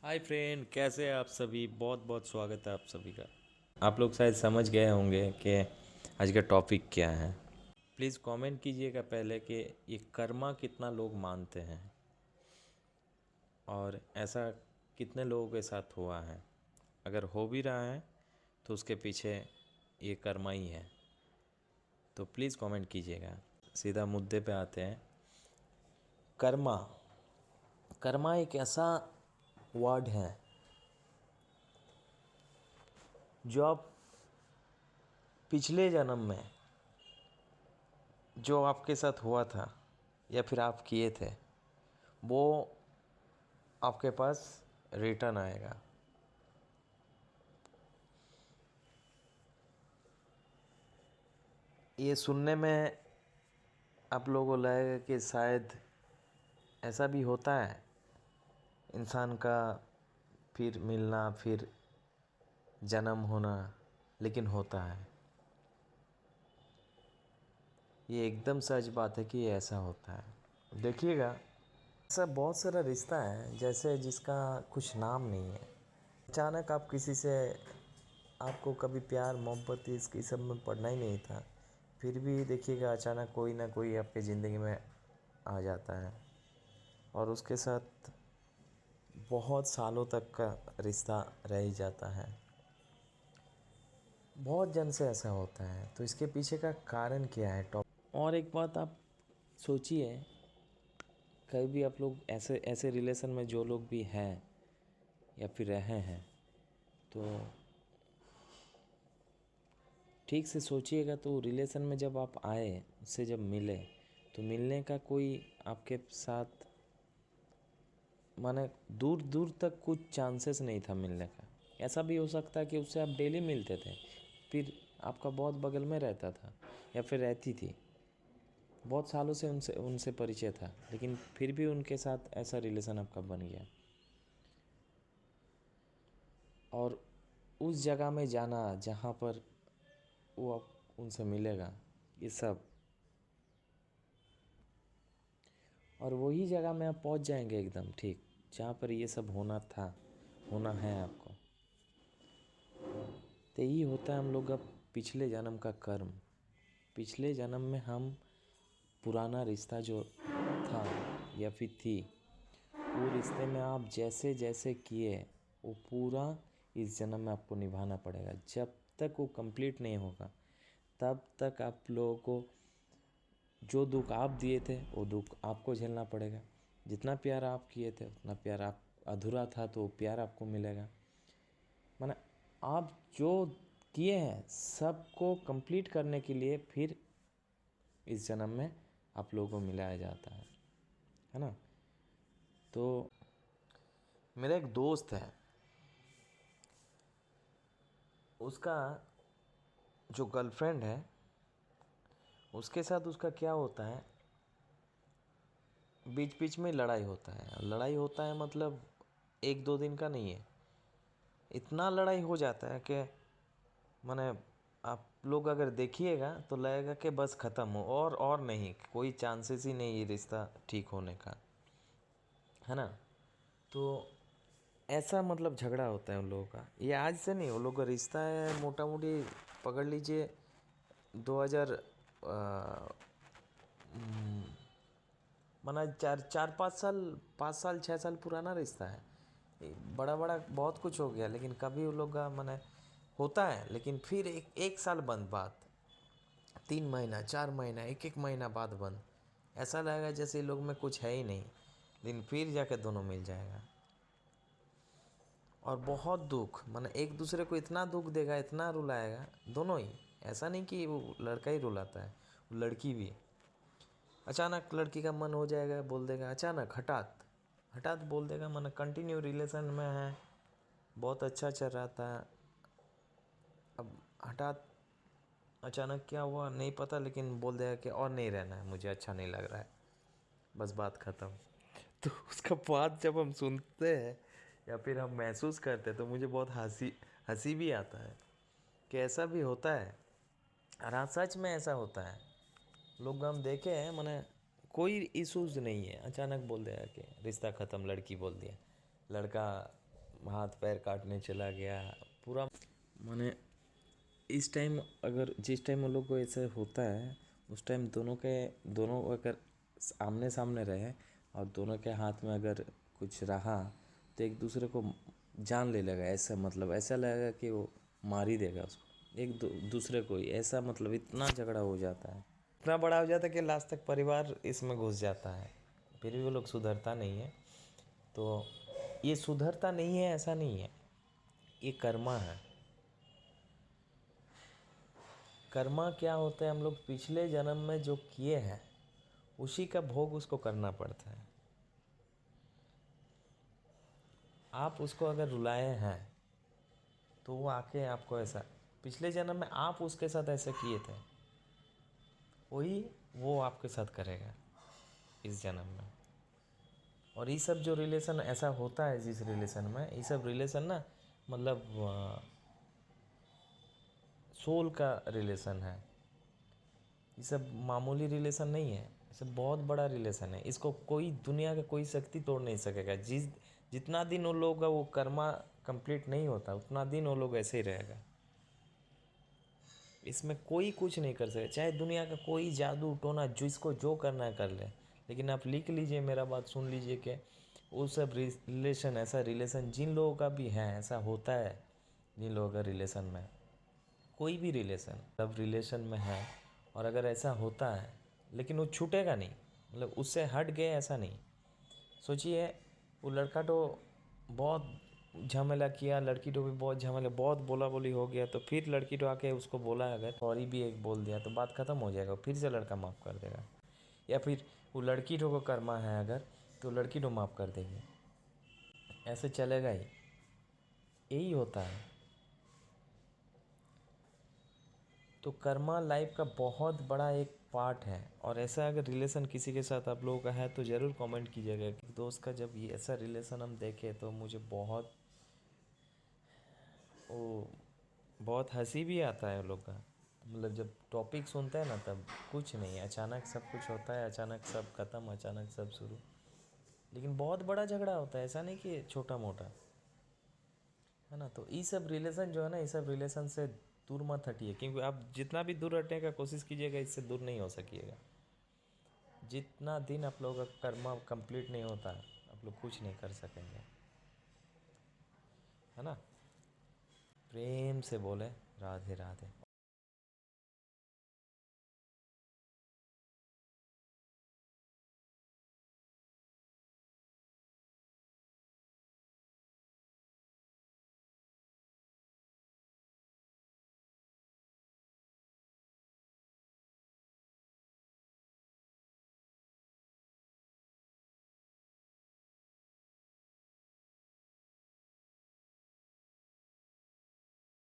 Hi friend, कैसे हैं आप सभी। बहुत बहुत स्वागत है आप सभी का। आप लोग शायद समझ गए होंगे कि आज का टॉपिक क्या है। प्लीज़ कमेंट कीजिएगा पहले कि ये कर्मा कितना लोग मानते हैं और ऐसा कितने लोगों के साथ हुआ है। अगर हो भी रहा है तो उसके पीछे ये कर्मा ही है। तो प्लीज़ कमेंट कीजिएगा। सीधा मुद्दे पे आते हैं। कर्मा कर्मा एक ऐसा वर्ड है जो आप पिछले जन्म में जो आपके साथ हुआ था या फिर आप किए थे वो आपके पास रिटर्न आएगा। ये सुनने में आप लोगों को लगेगा कि शायद ऐसा भी होता है इंसान का फिर मिलना, फिर जन्म होना, लेकिन होता है। ये एकदम सच बात है कि ये ऐसा होता है। देखिएगा, ऐसा बहुत सारा रिश्ता है जैसे जिसका कुछ नाम नहीं है। अचानक आप किसी से, आपको कभी प्यार मोहब्बत इसकी सब में पड़ना ही नहीं था, फिर भी देखिएगा अचानक कोई ना कोई आपके ज़िंदगी में आ जाता है और उसके साथ बहुत सालों तक का रिश्ता रह ही जाता है। बहुत जन से ऐसा होता है। तो इसके पीछे का कारण क्या है और एक बात आप सोचिए, कभी भी आप लोग ऐसे ऐसे रिलेशन में जो लोग भी हैं या फिर रहे हैं तो ठीक से सोचिएगा। तो रिलेशन में जब आप आए, उससे जब मिले, तो मिलने का कोई आपके साथ माने दूर दूर तक कुछ चांसेस नहीं था मिलने का। ऐसा भी हो सकता है कि उससे आप डेली मिलते थे, फिर आपका बहुत बगल में रहता था या फिर रहती थी, बहुत सालों से उनसे उनसे परिचय था, लेकिन फिर भी उनके साथ ऐसा रिलेशन आपका बन गया। और उस जगह में जाना जहाँ पर वो आप उनसे मिलेगा, ये सब, और वही जगह में आप पहुंच जाएंगे एकदम ठीक जहाँ पर ये सब होना था, होना है आपको। तो यही होता है हम लोग का पिछले जन्म का कर्म। पिछले जन्म में हम पुराना रिश्ता जो था या फिर थी, वो रिश्ते में आप जैसे जैसे किए वो पूरा इस जन्म में आपको निभाना पड़ेगा। जब तक वो कंप्लीट नहीं होगा तब तक आप लोगों को जो दुख आप दिए थे वो दुख आपको झेलना पड़ेगा। जितना प्यार आप किए थे उतना प्यार आप अधूरा था तो वो प्यार आपको मिलेगा। माने आप जो किए हैं सबको कंप्लीट करने के लिए फिर इस जन्म में आप लोगों को मिलाया जाता है ना। तो मेरा एक दोस्त है, उसका जो गर्लफ्रेंड है उसके साथ उसका क्या होता है, बीच बीच में लड़ाई होता है। लड़ाई होता है मतलब एक दो दिन का नहीं है, इतना लड़ाई हो जाता है कि माने आप लोग अगर देखिएगा तो लगेगा कि बस ख़त्म हो, और नहीं, कोई चांसेस ही नहीं ये रिश्ता ठीक होने का, है ना। तो ऐसा मतलब झगड़ा होता है उन लोगों का। ये आज से नहीं, उन लोगों का रिश्ता है मोटा मोटी पकड़ लीजिए 2000 माना चार चार 5 साल, 5 साल 6 साल पुराना रिश्ता है। ये बड़ा बड़ा बहुत कुछ हो गया, लेकिन कभी उन लोग का माने होता है, लेकिन फिर एक साल बंद, बात 3 महीना 4 महीना एक महीना बाद बंद। ऐसा लगेगा जैसे लोग में कुछ है ही नहीं, लेकिन फिर जाकर दोनों मिल जाएगा। और बहुत दुख, माने एक दूसरे को इतना दुख देगा, इतना रुलाएगा दोनों ही। ऐसा नहीं कि वो लड़का ही रुलाता है, वो लड़की भी। अचानक लड़की का मन हो जाएगा, बोल देगा अचानक, हठात हठात बोल देगा। माने कंटिन्यू रिलेशन में है, बहुत अच्छा चल रहा था, अब हठात अचानक क्या हुआ नहीं पता, लेकिन बोल देगा कि और नहीं रहना है, मुझे अच्छा नहीं लग रहा है, बस बात ख़त्म। तो उसका बात जब हम सुनते हैं या फिर हम महसूस करते हैं तो मुझे बहुत हंसी हंसी भी आता है कि ऐसा भी होता है। और हाँ, सच में ऐसा होता है। लोग हम देखे हैं, माने कोई इश्यूज नहीं है, अचानक बोल दिया कि रिश्ता ख़त्म, लड़की बोल दिया, लड़का हाथ पैर काटने चला गया पूरा। माने इस टाइम अगर जिस टाइम उन लोग को ऐसे होता है उस टाइम दोनों अगर आमने सामने रहे और दोनों के हाथ में अगर कुछ रहा तो एक दूसरे को जान ले लेगा। ऐसा मतलब ऐसा लगेगा कि वो मार ही देगा उसको एक दूसरे को ही। ऐसा मतलब इतना झगड़ा हो जाता है, इतना बड़ा हो जाता है कि लास्ट तक परिवार इसमें घुस जाता है। फिर भी वो लोग सुधरता नहीं है। तो ये सुधरता नहीं है ऐसा नहीं है, ये कर्मा है। कर्मा क्या होता है, हम लोग पिछले जन्म में जो किए हैं उसी का भोग उसको करना पड़ता है। आप उसको अगर रुलाए हैं तो वो आके आपको ऐसा, पिछले जन्म में आप उसके साथ ऐसे किए थे वही वो आपके साथ करेगा इस जन्म में। और ये सब जो रिलेशन ऐसा होता है जिस रिलेशन में, ये सब रिलेशन ना मतलब सोल का रिलेशन है। ये सब मामूली रिलेशन नहीं है, ये सब बहुत बड़ा रिलेशन है। इसको कोई दुनिया का कोई शक्ति तोड़ नहीं सकेगा। जितना दिन उन लोगों का वो कर्मा कंप्लीट नहीं होता उतना दिन वो लोग ऐसे ही रहेगा। इसमें कोई कुछ नहीं कर सके, चाहे दुनिया का कोई जादू टोना जिसको जो करना है कर ले। लेकिन आप लिख लीजिए, मेरा बात सुन लीजिए कि वो सब रिलेशन, ऐसा रिलेशन जिन लोगों का भी है ऐसा होता है। जिन लोगों का रिलेशन में कोई भी रिलेशन सब रिलेशन में है और अगर ऐसा होता है लेकिन वो छूटेगा नहीं, मतलब उससे हट गए ऐसा नहीं। सोचिए वो लड़का तो बहुत झमेला किया, लड़की तो भी बहुत झमेला, बहुत बोला बोली हो गया, तो फिर लड़की तो आके उसको बोला, अगर सॉरी भी एक बोल दिया तो बात ख़त्म हो जाएगा, फिर से लड़का माफ़ कर देगा। या फिर वो लड़की तो को कर्मा है अगर तो लड़की तो माफ़ कर देगी, ऐसे चलेगा ही। यही होता है। तो कर्मा लाइफ का बहुत बड़ा एक पार्ट है। और ऐसा अगर रिलेशन किसी के साथ आप लोगों का है तो ज़रूर कमेंट कीजिएगा कि दोस्त का जब ये ऐसा रिलेशन हम देखें तो मुझे बहुत वो बहुत हंसी भी आता है उन लोग का। मतलब जब टॉपिक सुनते हैं ना तब कुछ नहीं, अचानक सब कुछ होता है, अचानक सब ख़त्म, अचानक सब शुरू। लेकिन बहुत बड़ा झगड़ा होता है, ऐसा नहीं कि छोटा मोटा, है ना। तो ये सब रिलेशन जो है ना, ये सब रिलेशन से दूर मत हटिए, क्योंकि आप जितना भी दूर हटने का कोशिश कीजिएगा इससे दूर नहीं हो सकिएगा। जितना दिन आप लोगों का कर्मा कंप्लीट नहीं होता आप लोग कुछ नहीं कर सकेंगे, है ना। प्रेम से बोले राधे राधे।